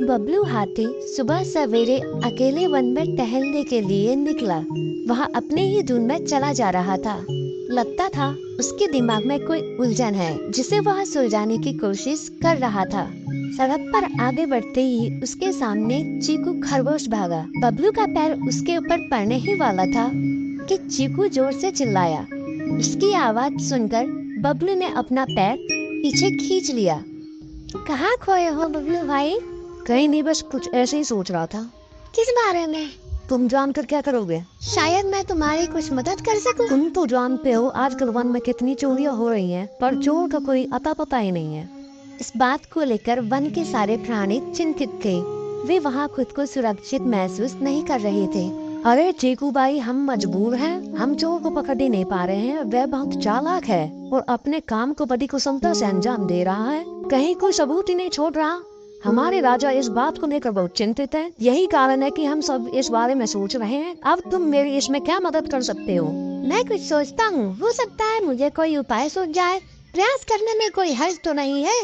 बबलू हाथी सुबह सवेरे अकेले वन में टहलने के लिए निकला। वह अपने ही धुन में चला जा रहा था। लगता था उसके दिमाग में कोई उलझन है जिसे वह सुलझाने की कोशिश कर रहा था। सड़क पर आगे बढ़ते ही उसके सामने चीकू खरगोश भागा। बबलू का पैर उसके ऊपर पड़ने ही वाला था कि चीकू जोर से चिल्लाया। उसकी आवाज सुनकर बबलू ने अपना पैर पीछे खींच लिया। कहाँ खोए हो बबलू भाई? कहीं नहीं, बस कुछ ऐसे ही सोच रहा था। किस बारे में? तुम जानकर क्या करोगे? शायद मैं तुम्हारी कुछ मदद कर सकूं। तुम तो जानते हो आजकल वन में कितनी चोरियां हो रही हैं, पर चोर का कोई अता पता ही नहीं है। इस बात को लेकर वन के सारे प्राणी चिंतित थे। वे वहाँ खुद को सुरक्षित महसूस नहीं कर रहे थे। अरे चीकू भाई, हम मजबूर हैं। हम चोर को पकड़ ही नहीं पा रहे हैं। वह बहुत चालाक है और अपने काम को बड़ी कुशलता से अंजाम दे रहा है। कहीं कोई सबूत ही नहीं छोड़ रहा। हमारे राजा इस बात को लेकर बहुत चिंतित हैं। यही कारण है कि हम सब इस बारे में सोच रहे हैं। अब तुम मेरी इसमें क्या मदद कर सकते हो? मैं कुछ सोचता हूँ, हो सकता है मुझे कोई उपाय सूझ जाए। प्रयास करने में कोई हर्ज तो नहीं है।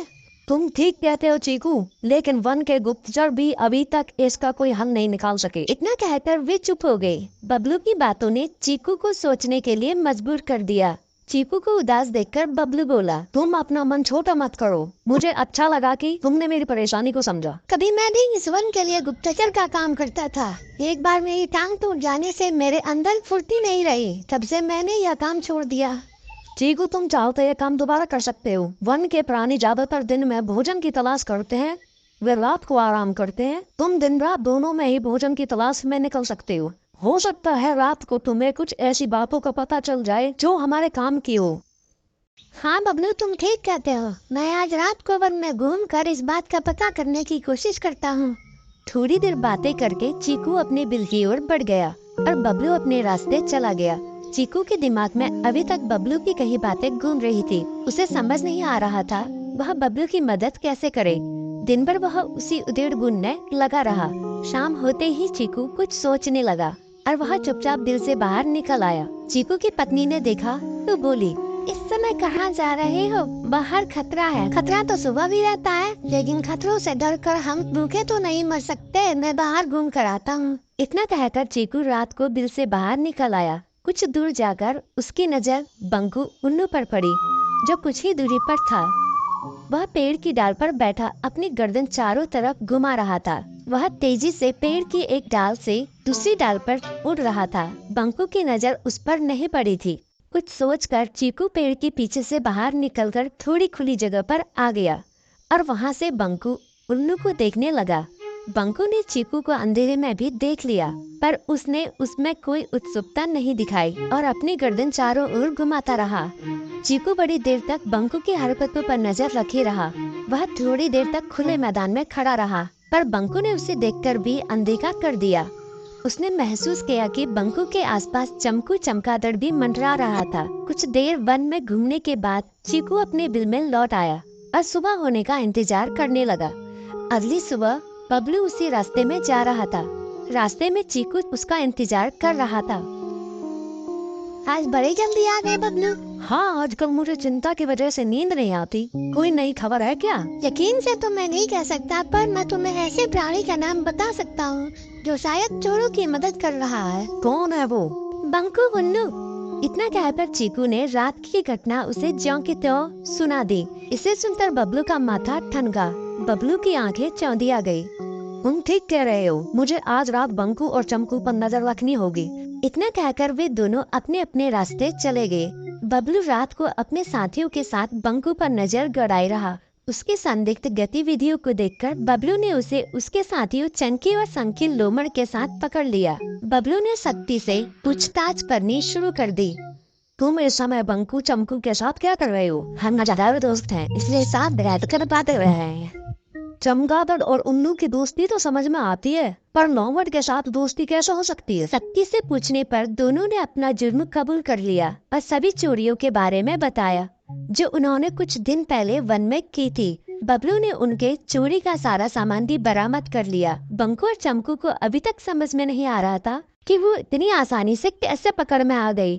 तुम ठीक कहते हो चीकू, लेकिन वन के गुप्तचर भी अभी तक इसका कोई हल नहीं निकाल सके। इतना कहकर वे चुप हो गए। बबलू की बातों ने चीकू को सोचने के लिए मजबूर कर दिया। चीकू को उदास देखकर बबलू बोला, तुम अपना मन छोटा मत करो। मुझे अच्छा लगा कि तुमने मेरी परेशानी को समझा। कभी मैं भी इस वन के लिए गुप्तचर का काम करता था। एक बार मेरी टांग टूट जाने से मेरे अंदर फुर्ती नहीं रही। तब से मैंने यह काम छोड़ दिया। चीकू, तुम चाहो तो यह काम दोबारा कर सकते हो। वन के प्राणी ज्यादातर दिन में भोजन की तलाश करते हैं, वे रात को आराम करते हैं। तुम दिन रात दोनों में ही भोजन की तलाश में निकल सकते हो सकता है रात को तुम्हें कुछ ऐसी बातों का पता चल जाए जो हमारे काम की हो। हाँ बबलू, तुम ठीक कहते हो। मैं आज रात को वन में घूम कर इस बात का पता करने की कोशिश करता हूँ। थोड़ी देर बातें करके चीकू अपने बिल की ओर बढ़ गया और बबलू अपने रास्ते चला गया। चीकू के दिमाग में अभी तक बबलू की कही बातें घूम रही थी। उसे समझ नहीं आ रहा था वह बबलू की मदद कैसे करे। दिन भर वह उसी उधेड़ बुनने लगा रहा। शाम होते ही चीकू कुछ सोचने लगा और वह चुपचाप दिल से बाहर निकल आया। चीकू की पत्नी ने देखा तो बोली, इस समय कहाँ जा रहे हो? बाहर खतरा है। खतरा तो सुबह भी रहता है, लेकिन खतरों से डरकर हम भूखे तो नहीं मर सकते। मैं बाहर घूम कर आता हूँ। इतना कहकर चीकू रात को बिल से बाहर निकल आया। कुछ दूर जाकर उसकी नजर बंकू उल्लू पर पड़ी, जो कुछ ही दूरी पर था। वह पेड़ की डाल पर बैठा अपनी गर्दन चारों तरफ घुमा रहा था। वह तेजी से पेड़ की एक डाल से दूसरी डाल पर उड़ रहा था। बंकू की नजर उस पर नहीं पड़ी थी। कुछ सोचकर चीकू पेड़ के पीछे से बाहर निकलकर थोड़ी खुली जगह पर आ गया और वहां से बंकू उल्लू को देखने लगा। बंकू ने चीकू को अंधेरे में भी देख लिया, पर उसने उसमें कोई उत्सुकता नहीं दिखाई और अपनी गर्दन चारों ओर घुमाता रहा। चीकू बड़ी देर तक बंकू की हरकतों पर नजर रखे रहा। वह थोड़ी देर तक खुले मैदान में खड़ा रहा, पर बंकू ने उसे देखकर भी अनदेखा कर दिया। उसने महसूस किया कि बंकू के आसपास चमकू चमगादड़ भी मंडरा रहा था। कुछ देर वन में घूमने के बाद चीकू अपने बिल में लौट आया और सुबह होने का इंतजार करने लगा। अगली सुबह बबलू उसी रास्ते में जा रहा था। रास्ते में चीकू उसका इंतजार कर रहा था। आज बड़े जल्दी आ गए बबलू। हाँ, आजकल मुझे चिंता की वजह से नींद नहीं आती। कोई नई खबर है क्या? यकीन से तो मैं नहीं कह सकता, पर मैं तुम्हें ऐसे प्राणी का नाम बता सकता हूँ जो शायद चोरों की मदद कर रहा है। कौन है वो? बंकू उल्लू। इतना कहकर चीकू ने रात की घटना उसे ज्यों की त्यों सुना दी। इसे सुनकर बबलू का माथा ठनका। बबलू की आंखें चौंधिया गई। तुम ठीक कह रहे हो, मुझे आज रात बंकू और चमकू पर नजर रखनी होगी। इतना कहकर वे दोनों अपने अपने रास्ते चले गए। बबलू रात को अपने साथियों के साथ बंकू पर नजर गड़ाए रहा। उसकी संदिग्ध गतिविधियों को देखकर बबलू ने उसे उसके साथियों चंकी और संकी लोमड़ के साथ पकड़ लिया। बबलू ने सख्ती से पूछताछ करनी शुरू कर दी। तुम इस समय बंकू चमकू के साथ क्या कर रहे हो? हम वफादार दोस्त हैं, इसलिए साथ बैठकर बातें कर रहे हैं। चमगादड़ और उल्लू की दोस्ती तो समझ में आती है, पर लोमड़ के साथ दोस्ती कैसे हो सकती है? सख्ती से पूछने पर दोनों ने अपना जुर्म कबूल कर लिया और सभी चोरियों के बारे में बताया जो उन्होंने कुछ दिन पहले वन में की थी। बबलू ने उनके चोरी का सारा सामान भी बरामद कर लिया। बंकू और चमकू को अभी तक समझ में नहीं आ रहा था कि वो इतनी आसानी से कैसे पकड़ में आ गई।